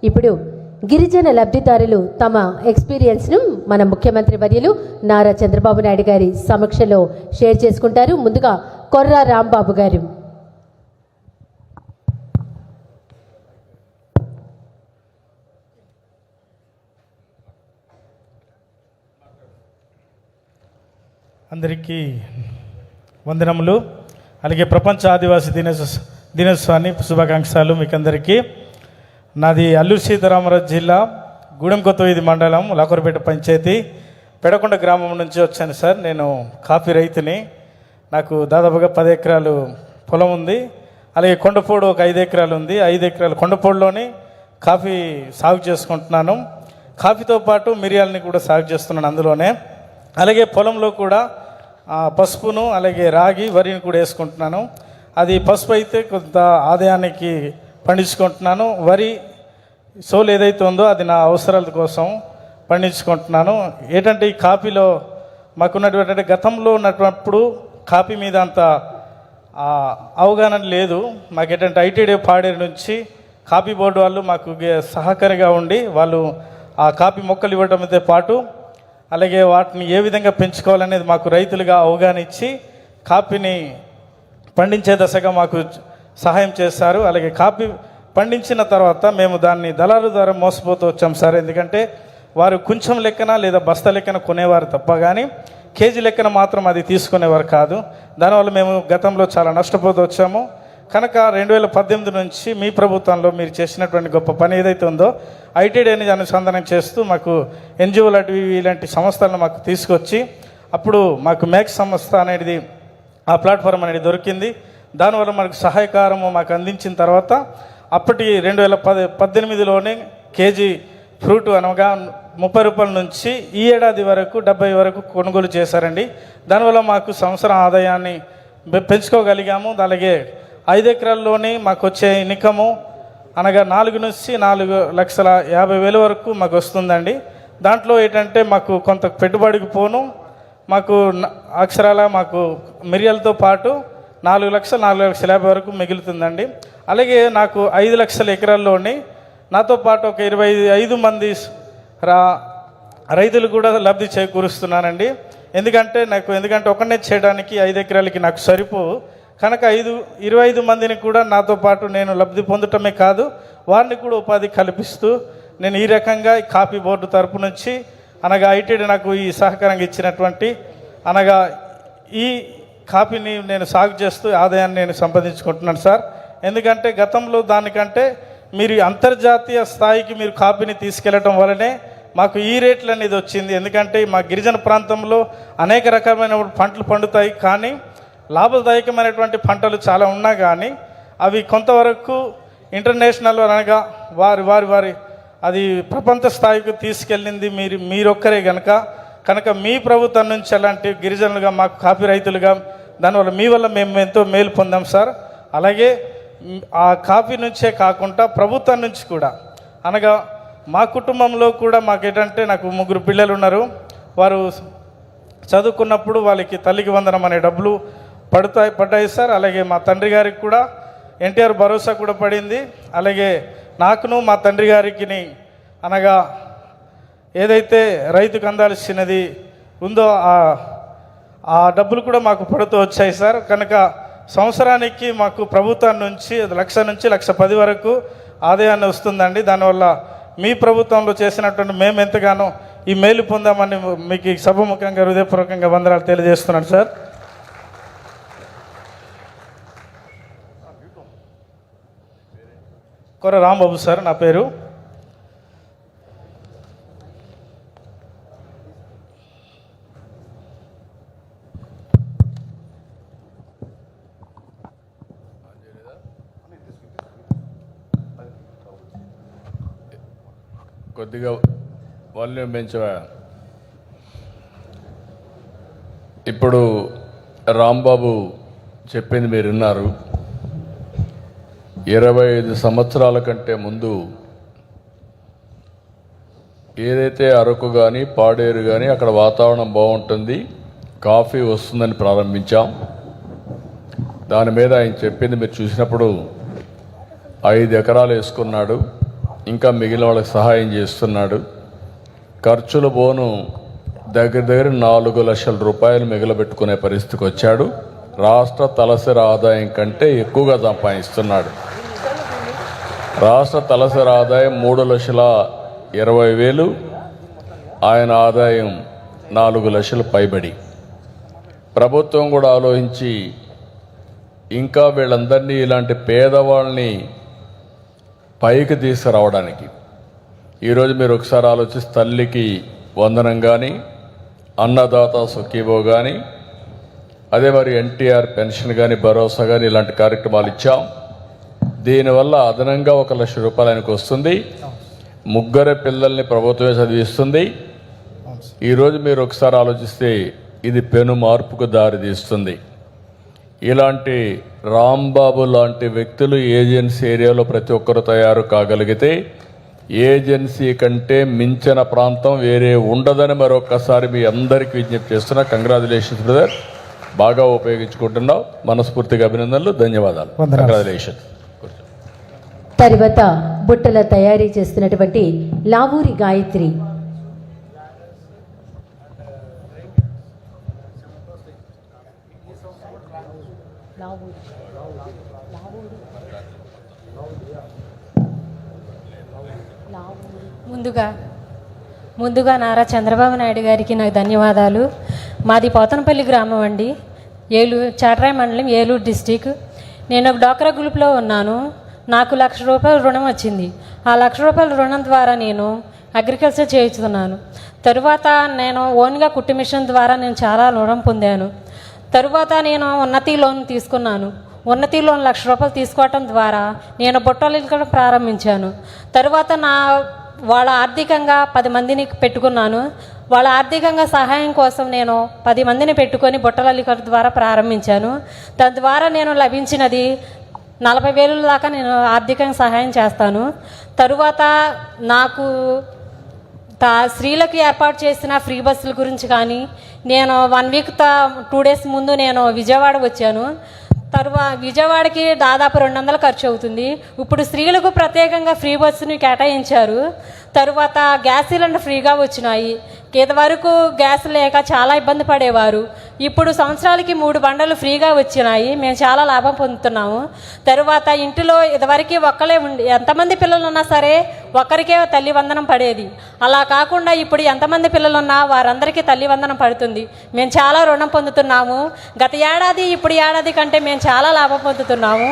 ఇప్పుడు గిరిజన లబ్ధిదారులు తమ ఎక్స్పీరియన్స్ను మన ముఖ్యమంత్రి వర్యులు నారా చంద్రబాబు నాయుడు గారి సమక్షంలో షేర్ చేసుకుంటారు. ముందుగా కొర్రా రాంబాబు గారు. అందరికీ వందనములు. అలాగే ప్రపంచ ఆదివాసీ దినోత్సవాన్ని శుభాకాంక్షలు మీకు అందరికీ. నాది అల్లూరు సీతారామరాజు జిల్లా గూడెం కొత్తవీధి మండలం లాకూరుపేట పంచాయతీ పెడకొండ గ్రామం నుంచి వచ్చాను సార్. నేను కాఫీ రైతుని. నాకు దాదాపుగా 10 ఎకరాలు పొలం ఉంది. అలాగే కొండపోడు ఒక 5 ఎకరాలు ఉంది. 5 ఎకరాలు కొండపోడులోని కాఫీ సాగు చేసుకుంటున్నాను. కాఫీతో పాటు మిరియాలని కూడా సాగు చేస్తున్నాను అందులోనే. అలాగే పొలంలో కూడా పసుపును అలాగే రాగి వరిని కూడా వేసుకుంటున్నాను. అది పసుపు అయితే కొంత ఆదాయానికి పండించుకుంటున్నాను. వరి సోలు ఏదైతే ఉందో అది నా అవసరాల కోసం పండించుకుంటున్నాను. ఏంటంటే ఈ కాఫీలో మాకున్నటువంటి గతంలో ఉన్నప్పుడు కాఫీ మీద అంత అవగాహన లేదు. మాకేంటంటే ఐటీడీ పాడేరు నుంచి కాఫీ బోర్డు వాళ్ళు మాకు సహకారిగా ఉండి వాళ్ళు ఆ కాఫీ మొక్కలు ఇవ్వడంతో పాటు అలాగే వాటిని ఏ విధంగా పెంచుకోవాలనేది మాకు రైతులుగా అవగాహన ఇచ్చి కాఫీని పండించే దశగా మాకు సహాయం చేశారు. అలాగే కాఫీ పండించిన తర్వాత మేము దాన్ని దళారు ద్వారా మోసపోతూ వచ్చాం సార్. ఎందుకంటే వారు కొంచెం లెక్కన లేదా బస్తా లెక్కన కొనేవారు తప్ప కానీ కేజీ లెక్కన మాత్రం అది తీసుకునేవారు కాదు. దానివల్ల మేము గతంలో చాలా నష్టపోతూ వచ్చాము. కనుక 2018 నుంచి మీ ప్రభుత్వంలో మీరు చేసినటువంటి గొప్ప పని ఏదైతే ఉందో ఐటీడీ అనేది అనుసంధానం చేస్తూ మాకు ఎన్జిఓ ఇలాంటి సంస్థలను మాకు తీసుకొచ్చి అప్పుడు మాకు మ్యాక్స్ సంస్థ అనేది ఆ ప్లాట్ఫామ్ అనేది దొరికింది. దానివల్ల మనకు సహాయకారము మాకు అందించిన తర్వాత అప్పటి 2018లోనే కేజీ ఫ్రూట్ అనగా 30 రూపాయల నుంచి ఈ ఏడాది వరకు 70 వరకు కొనుగోలు చేశారండి. దానివల్ల మాకు సంవత్సరం ఆదాయాన్ని పెంచుకోగలిగాము. అలాగే 5 ఎకరాల్లోనే మాకు వచ్చే ఇన్కము అనగా 4 నుంచి 4,50,000 వరకు మాకు వస్తుందండి. దాంట్లో ఏంటంటే మాకు కొంత పెట్టుబడికి పోను మాకు అక్షరాల మాకు మిరియాలతో పాటు 4,50,000 వరకు మిగులుతుందండి. అలాగే నాకు 5 లక్షల ఎకరాల్లోని నాతో పాటు ఒక 25 మంది రైతులు కూడా లబ్ధి చేకూరుస్తున్నానండి. ఎందుకంటే ఒకనే చేయడానికి 5 ఎకరాలకి నాకు సరిపోవు. కనుక 25 మందిని కూడా నాతో పాటు నేను లబ్ధి పొందటమే కాదు వారిని కూడా ఉపాధి కల్పిస్తూ నేను ఈ రకంగా కాఫీ బోర్డు తరపు నుంచి అనగా ఐటీడీ నాకు ఈ సహకారంగా ఇచ్చినటువంటి అనగా ఈ కాఫీని నేను సాగు చేస్తూ ఆదాయాన్ని నేను సంపాదించుకుంటున్నాను సార్. ఎందుకంటే గతంలో దానికంటే మీరు అంతర్జాతీయ స్థాయికి మీరు కాఫీని తీసుకెళ్లడం వల్లనే మాకు ఈ రేట్లు అనేది వచ్చింది. ఎందుకంటే మా గిరిజన ప్రాంతంలో అనేక రకమైన పంటలు పండుతాయి, కానీ లాభదాయకమైనటువంటి పంటలు చాలా ఉన్నా కానీ అవి కొంతవరకు ఇంటర్నేషనల్ అనగా వారి అది ప్రపంచ స్థాయికి తీసుకెళ్ళింది మీరొక్కరే కనుక మీ ప్రభుత్వం నుంచి అలాంటి గిరిజనులుగా మాకు కాఫీ రైతులుగా దానివల్ల మీ వల్ల మేము ఎంతో మేలు పొందాం సార్. అలాగే ఆ కాఫీ నుంచే కాకుండా ప్రభుత్వం నుంచి కూడా అనగా మా కుటుంబంలో కూడా మాకేంటంటే నాకు 3 పిల్లలు ఉన్నారు. వారు చదువుకున్నప్పుడు వాళ్ళకి తల్లికి వందనం అనే డబ్బులు పడ్డాయి సార్. అలాగే మా తండ్రి గారికి కూడా ఎన్టీఆర్ భరోసా కూడా పడింది. అలాగే నాకును మా తండ్రి గారికి అనగా ఏదైతే రైతుకు అందాల్సినది ఉందో ఆ డబ్బులు కూడా మాకు పడుతూ వచ్చాయి సార్. కనుక సంవత్సరానికి మాకు ప్రభుత్వం నుంచి 1,00,000 నుంచి 1,10,000 వరకు ఆదాయాన్ని వస్తుందండి. దానివల్ల మీ ప్రభుత్వంలో చేసినటువంటి మేము ఎంతగానో ఈ మేలు పొందామని మీకు సభముఖంగా హృదయపూర్వకంగా వందనాలు తెలియజేస్తున్నాను సార్. కొర్ర రాంబాబు సార్ నా పేరు. కొద్దిగా వాల్యూమ్ పెంచవా. ఇప్పుడు రాంబాబు చెప్పింది మీరు విన్నారు. 25 సంవత్సరాల కంటే ముందు ఏదైతే అరకు కానీ పాడేరు కానీ అక్కడ వాతావరణం బాగుంటుంది, కాఫీ వస్తుందని ప్రారంభించాం. దాని మీద ఆయన చెప్పింది మీరు చూసినప్పుడు 5 ఎకరాలు వేసుకున్నాడు. ఇంకా మిగిలిన వాళ్ళకి సహాయం చేస్తున్నాడు. ఖర్చులు పోను దగ్గర 4 లక్షల రూపాయలు మిగిలబెట్టుకునే పరిస్థితికి వచ్చాడు. రాష్ట్ర తలసరి ఆదాయం కంటే ఎక్కువగా సంపాదిస్తున్నాడు. రాష్ట్ర తలసరి ఆదాయం 3,20,000, ఆయన ఆదాయం 4 లక్షలు పైబడి. ప్రభుత్వం కూడా ఆలోచించి ఇంకా వీళ్ళందరినీ ఇలాంటి పేదవాళ్ళని పైకి తీసుకురావడానికి ఈరోజు మీరు ఒకసారి ఆలోచిస్తే తల్లికి వందనం కానీ, అన్నదాత సుఖీభో కానీ, అదే మరి ఎన్టీఆర్ పెన్షన్ కానీ, భరోసా కానీ ఇలాంటి కార్యక్రమాలు ఇచ్చాం. దీనివల్ల అదనంగా 1 లక్ష రూపాయలు ఆయనకు వస్తుంది. 3 పిల్లల్ని ప్రభుత్వమే చదివిస్తుంది. ఈరోజు మీరు ఒకసారి ఆలోచిస్తే ఇది పెను మార్పుకు దారితీస్తుంది. ఇలాంటి రాంబాబు లాంటి వ్యక్తులు ఏజెన్సీ ఏరియాలో ప్రతి ఒక్కరు తయారు కాగలిగితే ఏజెన్సీ కంటే మించిన ప్రాంతం వేరే ఉండదని మరొకసారి మీ అందరికీ విజ్ఞప్తి చేస్తున్నా. కంగ్రాచులేషన్స్ బ్రదర్, బాగా ఉపయోగించుకుంటున్నావు. మనస్ఫూర్తిగా అభినందనలు, ధన్యవాదాలు. కంగ్రాచులేషన్స్. తర్వాత బుట్టల తయారీ చేస్తున్నటువంటి లావూరి గాయత్రి. ముందుగా నారా చంద్రబాబు నాయుడు గారికి నాకు ధన్యవాదాలు. మాది పోతనపల్లి గ్రామం అండి, చాట్రాయి మండలం, ఏలూరు డిస్టిక్. నేను ఒక డ్వాక్రా గ్రూప్లో ఉన్నాను. నాకు 1,00,000 రూపాయల రుణం వచ్చింది. ఆ 1,00,000 రూపాయల రుణం ద్వారా నేను అగ్రికల్చర్ చేయించుతున్నాను. తరువాత నేను ఓన్గా కుట్టు మిషన్ ద్వారా నేను చాలా రుణం పొందాను. తరువాత నేను ఉన్నతి లోన్ తీసుకున్నాను. ఉన్నతి లోన్ 1,00,000 రూపాయలు తీసుకోవటం ద్వారా నేను బుట్టలు ఇక్కడం ప్రారంభించాను. తరువాత వాళ్ళ ఆర్థికంగా 10 మందిని పెట్టుకున్నాను. వాళ్ళ ఆర్థికంగా సహాయం కోసం నేను 10 మందిని పెట్టుకొని బుట్టల లిక్కర్ ద్వారా ప్రారంభించాను. తద్వారా నేను లభించినది 40,000 దాకా నేను ఆర్థికంగా సహాయం చేస్తాను. తరువాత నాకు స్త్రీలకు ఏర్పాటు చేసిన ఫ్రీ బస్సుల గురించి కానీ, నేను 1 వీక్ 2 డేస్ ముందు నేను విజయవాడ వచ్చాను. విజయవాడకి దాదాపు 200 ఖర్చు అవుతుంది. ఇప్పుడు స్త్రీలకు ప్రత్యేకంగా ఫ్రీ బస్సుని కేటాయించారు. తరువాత గ్యాస్ సిలిండర్ ఫ్రీగా వచ్చినాయి. ఇదివరకు గ్యాస్ లేక చాలా ఇబ్బంది పడేవారు. ఇప్పుడు సంవత్సరాలకి 3 బండలు ఫ్రీగా వచ్చినాయి. మేము చాలా లాభం పొందుతున్నాము. తరువాత ఇంటిలో ఇదివరకు ఒక్కలే ఎంతమంది పిల్లలు ఉన్నా సరే ఒక్కరికే తల్లి వందనం పడేది. అలా కాకుండా ఇప్పుడు ఎంతమంది పిల్లలు ఉన్నా వారందరికీ తల్లి వందనం పడుతుంది. మేము చాలా రుణం పొందుతున్నాము. గత ఏడాది ఇప్పుడు ఏడాది కంటే మేము చాలా లాభం పొందుతున్నాము.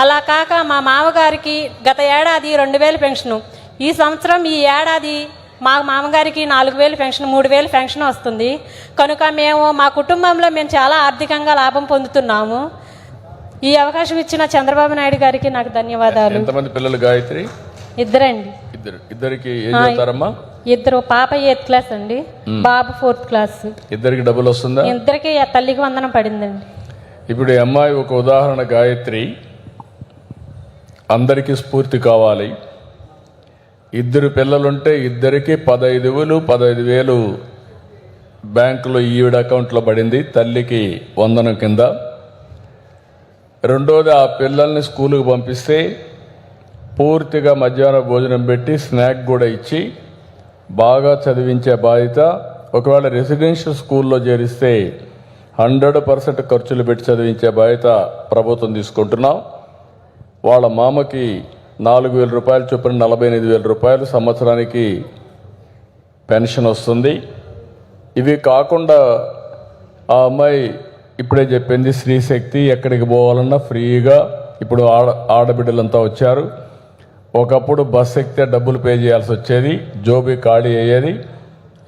అలా కాక మా మామగారికి గత ఏడాది 2,000 పెన్షను, ఈ సంవత్సరం ఈ ఏడాది మా మామగారికి 4,000 పెన్షన్, 3,000 పెన్షన్ వస్తుంది. కనుక మా కుటుంబంలో మేము చాలా ఆర్థికంగా లాభం పొందుతున్నాము. ఈ అవకాశం ఇచ్చిన చంద్రబాబు నాయుడు గారికి నాకు ధన్యవాదాలు. ఎంతమంది పిల్లలు గాయత్రి? ఇద్దరండి. ఇద్దరికి ఏం చదువుతారమ్మా? ఇద్దరు. పాప 8th క్లాస్ అండి, బాబు 4th క్లాస్. ఇద్దరికి డబ్బులు వస్తుందా? ఇద్దరికి తల్లికి వందనం పడిందండి. ఇప్పుడు ఈ అమ్మాయి ఒక ఉదాహరణ. గాయత్రి అందరికీ స్ఫూర్తి కావాలి. 2 పిల్లలుంటే ఇద్దరికి 15,000 బ్యాంకులో ఈవిడ అకౌంట్లో పడింది, తల్లికి వందనం కింద. రెండోది, ఆ పిల్లల్ని స్కూలుకు పంపిస్తే పూర్తిగా మధ్యాహ్న భోజనం పెట్టి స్నాక్ కూడా ఇచ్చి బాగా చదివించే బాధ్యత. ఒకవేళ రెసిడెన్షియల్ స్కూల్లో చేరిస్తే 100% ఖర్చులు పెట్టి చదివించే బాధ్యత ప్రభుత్వం తీసుకుంటున్నాం. వాళ్ళ మామకి 4,000 రూపాయలు చొప్పున 48,000 రూపాయలు సంవత్సరానికి పెన్షన్ వస్తుంది. ఇవి కాకుండా ఆ అమ్మాయి ఇప్పుడే చెప్పింది, స్త్రీశక్తి, ఎక్కడికి పోవాలన్నా ఫ్రీగా. ఇప్పుడు ఆడబిడ్డలంతా వచ్చారు. ఒకప్పుడు బస్ ఎక్కితే డబ్బులు పే చేయాల్సి వచ్చేది, జోబీ ఖాళీ అయ్యేది.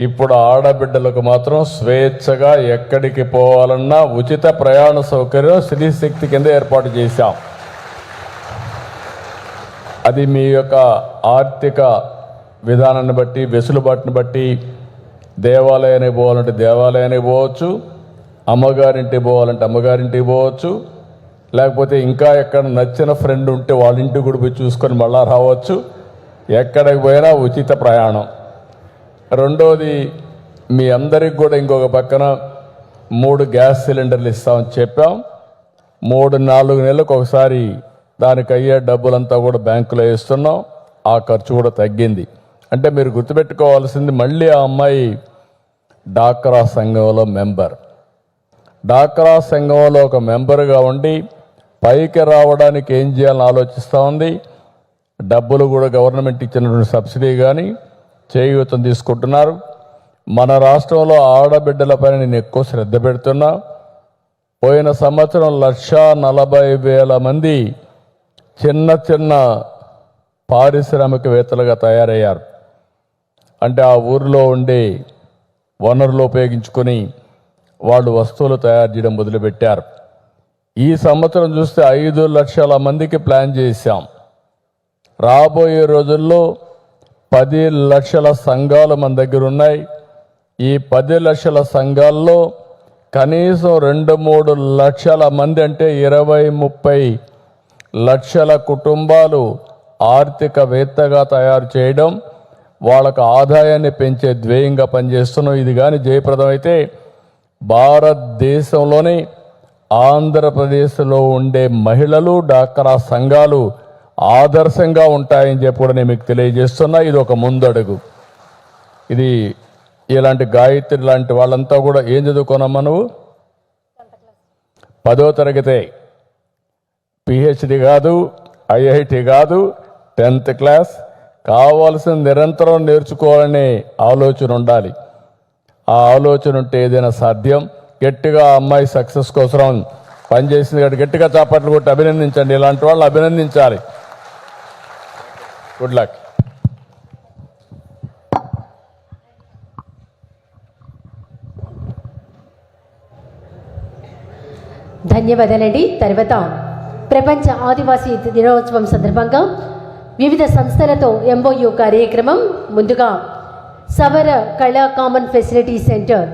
ఇప్పుడు ఆడబిడ్డలకు మాత్రం స్వేచ్ఛగా ఎక్కడికి పోవాలన్నా ఉచిత ప్రయాణ సౌకర్యం స్త్రీశక్తి కింద ఏర్పాటు చేశాం. అది మీ యొక్క ఆర్థిక విధానాన్ని బట్టి, వెసులుబాటుని బట్టి దేవాలయానికి పోవాలంటే దేవాలయానికి పోవచ్చు, అమ్మగారింటికి పోవాలంటే అమ్మగారింటికి పోవచ్చు, లేకపోతే ఇంకా ఎక్కడ నచ్చిన ఫ్రెండ్ ఉంటే వాళ్ళ ఇంటికి కూడా పోయి చూసుకొని మళ్ళా రావచ్చు. ఎక్కడికి పోయినా ఉచిత ప్రయాణం. రెండోది, మీ అందరికి కూడా ఇంకొక పక్కన 3 గ్యాస్ సిలిండర్లు ఇస్తామని చెప్పాం. 3-4 నెలలకు ఒకసారి దానికి అయ్యే డబ్బులంతా కూడా బ్యాంకులో వేస్తున్నాం. ఆ ఖర్చు కూడా తగ్గింది. అంటే మీరు గుర్తుపెట్టుకోవాల్సింది, మళ్ళీ ఆ అమ్మాయి డాక్రా సంఘంలో మెంబర్. డాక్రా సంఘంలో ఒక మెంబర్గా ఉండి పైకి రావడానికి ఏం చేయాలని ఆలోచిస్తూ ఉంది. డబ్బులు కూడా గవర్నమెంట్ ఇచ్చినటువంటి సబ్సిడీ కానీ చేయూతం తీసుకుంటున్నారు. మన రాష్ట్రంలో ఆడబిడ్డలపైన నేను ఎక్కువ శ్రద్ధ పెడుతున్నా. పోయిన సంవత్సరం 1,40,000 మంది చిన్న చిన్న పారిశ్రామికవేత్తలుగా తయారయ్యారు. అంటే ఆ ఊరిలో ఉండే వనరులు ఉపయోగించుకొని వాళ్ళు వస్తువులు తయారు చేయడం మొదలుపెట్టారు. ఈ సంవత్సరం చూస్తే 5 లక్షల మందికి ప్లాన్ చేశాం. రాబోయే రోజుల్లో 10 లక్షల సంఘాలు మన దగ్గర ఉన్నాయి. ఈ 10 లక్షల సంఘాల్లో కనీసం 2-3 లక్షల మంది, అంటే 20-30 లక్షల కుటుంబాలు ఆర్థికవేత్తగా తయారు చేయడం, వాళ్ళకు ఆదాయాన్ని పెంచే ధ్యేయంగా పనిచేస్తున్నాం. ఇది కానీ జయప్రదమైతే భారతదేశంలోని ఆంధ్రప్రదేశ్లో ఉండే మహిళలు, డాక్రా సంఘాలు ఆదర్శంగా ఉంటాయని చెప్పి కూడా నేను మీకు తెలియజేస్తున్నా. ఇది ఒక ముందడుగు. ఇది ఇలాంటి గాయత్రి లాంటి వాళ్ళంతా కూడా ఏం చదువుకోనమ్మా నువ్వు? 10వ తరగతే. పిహెచ్డి కాదు, ఐఐటి కాదు, 10th క్లాస్. కావాల్సిన నిరంతరం నేర్చుకోవాలనే ఆలోచన ఉండాలి. ఆ ఆలోచన ఉంటే ఏదైనా సాధ్యం. గట్టిగా ఆ అమ్మాయి సక్సెస్ కోసం పనిచేసింది కాబట్టి గట్టిగా చాపట్లు కొట్టి అభినందించండి. ఇలాంటి వాళ్ళు అభినందించాలి. Good luck. ధన్యవాదాలండి. తర్వాత ప్రపంచ ఆదివాసీ దినోత్సవం సందర్భంగా వివిధ సంస్థలతో ఎంఓయు కార్యక్రమం. ముందుగా సవర కళా కామన్ ఫెసిలిటీ సెంటర్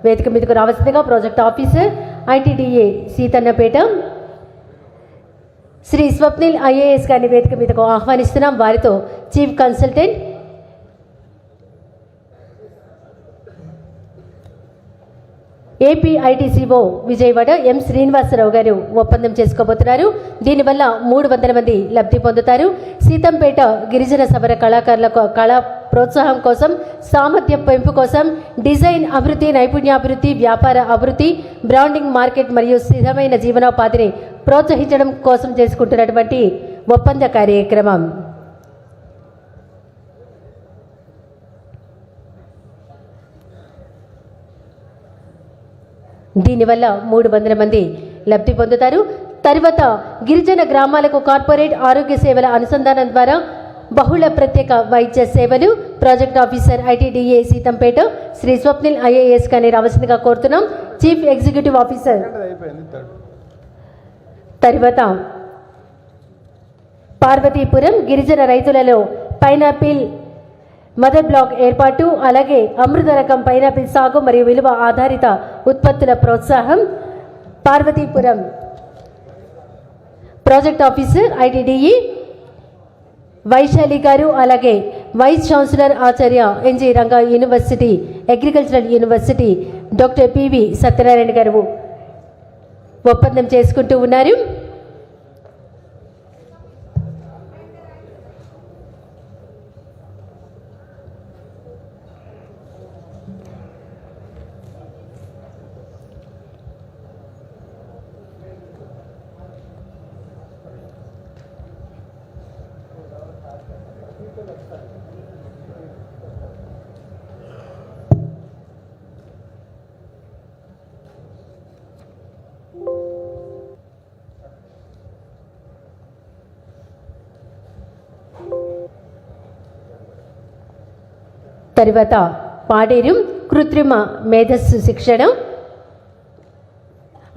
వేదిక మీదకు రావాల్సిందిగా project officer ITDA Seethannapeta Sri Swapnil IAS గారిని వేదిక మీదకు ఆహ్వానిస్తున్నాం. వారితో chief consultant APITCO Vijayawada M Srinivasarao గారు ఒప్పందం చేసుకోబోతున్నారు. దీనివల్ల 300 మంది లబ్ధి పొందుతారు. సీతంపేట గిరిజన సబర కళాకారులకు కళా ప్రోత్సాహం కోసం, సామర్థ్య పెంపు కోసం, డిజైన్ అభివృద్ధి, నైపుణ్యాభివృద్ధి, వ్యాపార అభివృద్ధి, బ్రాండింగ్, మార్కెట్ మరియు స్థిరమైన జీవనోపాధిని ప్రోత్సహించడం కోసం చేసుకుంటున్నటువంటి ఒప్పంద కార్యక్రమం. దీనివల్ల 300 మంది లబ్ధి పొందుతారు. తర్వాత గిరిజన గ్రామాలకు కార్పొరేట్ ఆరోగ్య సేవల అనుసంధానం ద్వారా బహుళ ప్రత్యేక వైద్య సేవలు. Project officer ITDA Seethampeta Sri Swapnil IAS కానీ రావాల్సిందిగా కోరుతున్నాం. Chief executive officer. తర్వాత పార్వతీపురం గిరిజన రైతులలో పైనాపిల్ మదర్ బ్లాక్ ఏర్పాటు, అలాగే అమృత రకం పైనాపిల్ సాగు మరియు విలువ ఆధారిత ఉత్పత్తుల ప్రోత్సాహం. Parvathipuram project officer ITDE Vaishali గారు, అలాగే vice chancellor Acharya N G Ranga university agricultural university doctor P V Satyanarayana గారు ఒప్పందం చేసుకుంటూ ఉన్నారు. తర్వాత పాడేరు కృత్రిమ మేధస్సు శిక్షణ.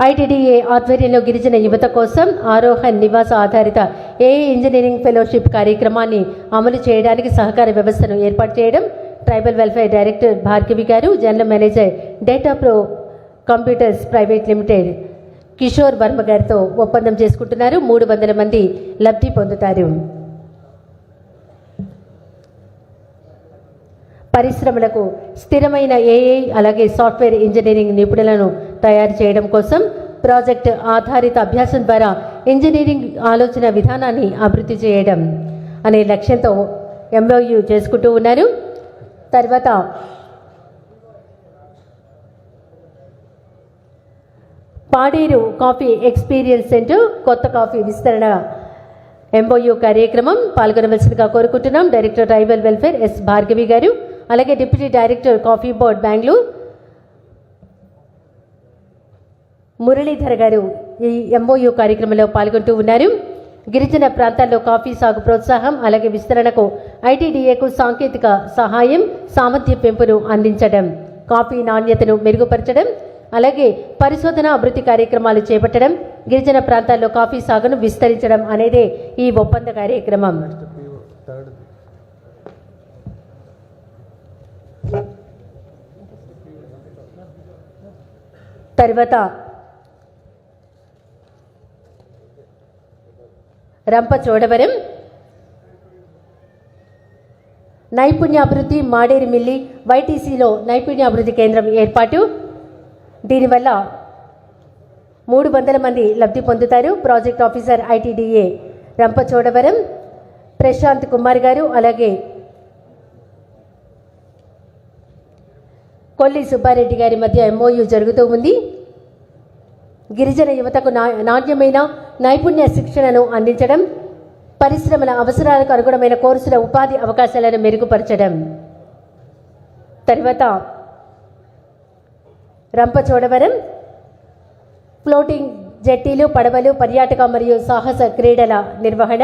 ఐటీడీఏ ఆధ్వర్యంలో గిరిజన యువత కోసం ఆరోహణ్ నివాస ఆధారిత ఏఐ ఇంజనీరింగ్ ఫెలోషిప్ కార్యక్రమాన్ని అమలు చేయడానికి సహకార వ్యవస్థను ఏర్పాటు చేయడం. ట్రైబల్ వెల్ఫేర్ డైరెక్టర్ భార్గవి గారు, general manager data pro computers private limited Kishore Varma గారితో ఒప్పందం చేసుకుంటున్నారు. 300 మంది లబ్ధి పొందుతారు. పరిశ్రమలకు స్థిరమైన ఏఐ అలాగే సాఫ్ట్వేర్ ఇంజనీరింగ్ నిపుణులను తయారు చేయడం కోసం ప్రాజెక్ట్ ఆధారిత అభ్యాసం ద్వారా ఇంజనీరింగ్ ఆలోచన విధానాన్ని అభివృద్ధి చేయడం అనే లక్ష్యంతో ఎంఓయు చేసుకుంటూ ఉన్నారు. తర్వాత పాడేరు కాఫీ ఎక్స్పీరియన్స్ సెంటర్ కొత్త కాఫీ విస్తరణ ఎంఓయు కార్యక్రమం పాల్గొనవలసిందిగా కోరుకుంటున్నాం. Director tribal welfare S Bhargavi గారు, అలాగే deputy director coffee board Bengaluru Muralidhar గారు ఈ ఎంఓయు కార్యక్రమంలో పాల్గొంటూ ఉన్నారు. గిరిజన ప్రాంతాల్లో కాఫీ సాగు ప్రోత్సాహం అలాగే విస్తరణకు ఐటీడీఏకు సాంకేతిక సహాయం, సామర్థ్య పెంపును అందించడం, కాఫీ నాణ్యతను మెరుగుపరచడం, అలాగే పరిశోధన అభివృద్ధి కార్యక్రమాలు చేపట్టడం, గిరిజన ప్రాంతాల్లో కాఫీ సాగును విస్తరించడం అనేదే ఈ ఒప్పంద కార్యక్రమం. తర్వాత రంపచోడవరం నైపుణ్యాభివృద్ధి మాడేరుమిల్లి వైటీసీలో నైపుణ్యాభివృద్ధి కేంద్రం ఏర్పాటు. దీనివల్ల 300 మంది లబ్ధి పొందుతారు. Project officer ITDA Rampachodavaram Prashant Kumar గారు, అలాగే కొల్లి సుబ్బారెడ్డి గారి మధ్య ఎంఓయు జరుగుతూ ఉంది. గిరిజన యువతకు నాణ్యమైన నైపుణ్య శిక్షణను అందించడం, పరిశ్రమల అవసరాలకు అనుగుణమైన కోర్సుల ఉపాధి అవకాశాలను మెరుగుపరచడం. తర్వాత రంపచోడవరం ఫ్లోటింగ్ జెట్టీలు, పడవలు, పర్యాటక మరియు సాహస క్రీడల నిర్వహణ.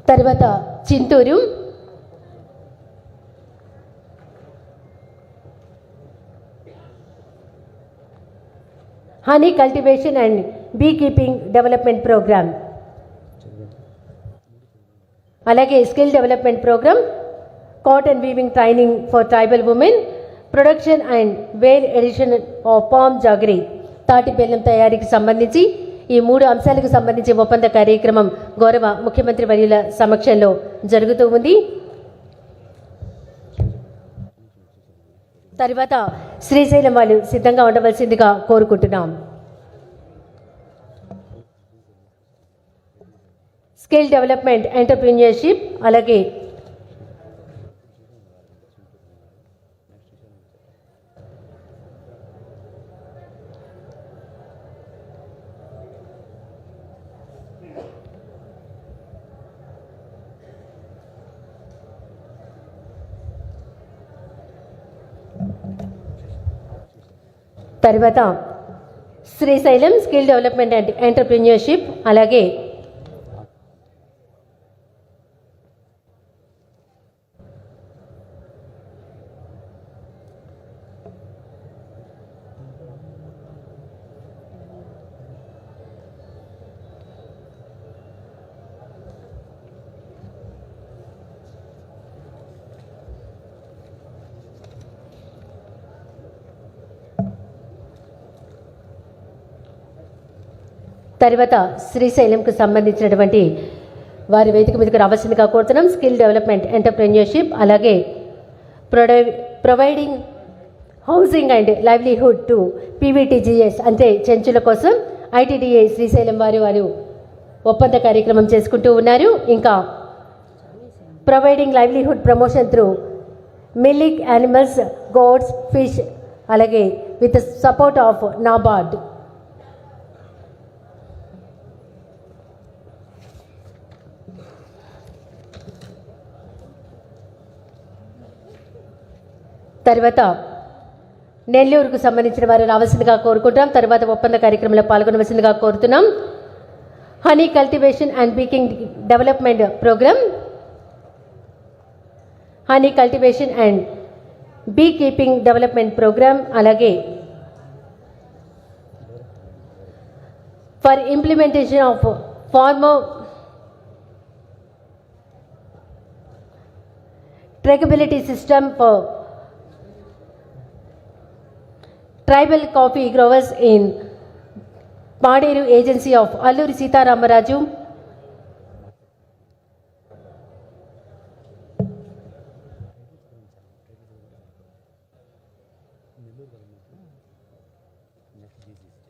తర్వాత Chintoor honey cultivation and bee keeping development program, అలాగే skill development program, cotton weaving training for tribal women, production and ware edition of palm jaggery, తాటి బెల్లం తయారీకి సంబంధించి ఈ 3 అంశాలకు సంబంధించి ఒప్పంద కార్యక్రమం గౌరవ ముఖ్యమంత్రి వర్యుల సమక్షంలో జరుగుతూ ఉంది. తర్వాత శ్రీశైలం వాళ్ళు సిద్ధంగా ఉండవలసిందిగా కోరుకుంటున్నాం. స్కిల్ డెవలప్మెంట్ ఎంటర్ప్రీనియర్షిప్, అలాగే తర్వాత Srisailam skill development and entrepreneurship, అలాగే తర్వాత శ్రీశైలంకు సంబంధించినటువంటి వారి వేదిక మీదకు రావాల్సిందిగా కోరుతున్నాం. స్కిల్ డెవలప్మెంట్ ఎంటర్ప్రెన్యూర్షిప్, అలాగే providing housing and livelihood to PVTGs అంటే చెంచుల కోసం ఐటీడీఏ శ్రీశైలం వారు ఒప్పంద కార్యక్రమం చేసుకుంటూ ఉన్నారు. ఇంకా providing livelihood promotion through milk animals, గోడ్స్, fish, అలాగే విత్ సపోర్ట్ ఆఫ్ నాబార్డ్. తర్వాత నెల్లూరుకు సంబంధించిన వారు రావాల్సిందిగా కోరుకుంటున్నాం. తర్వాత ఒప్పంద కార్యక్రమంలో పాల్గొనవలసిందిగా కోరుతున్నాం. Honey cultivation and beekeeping development program, honey cultivation and bee keeping development program, అలాగే for implementation of farmer traceability system for tribal coffee growers in Paderu agency of Alluri Sitaramaraju, Nellore కదా మీకు నెక్స్ట్ జీసీసీ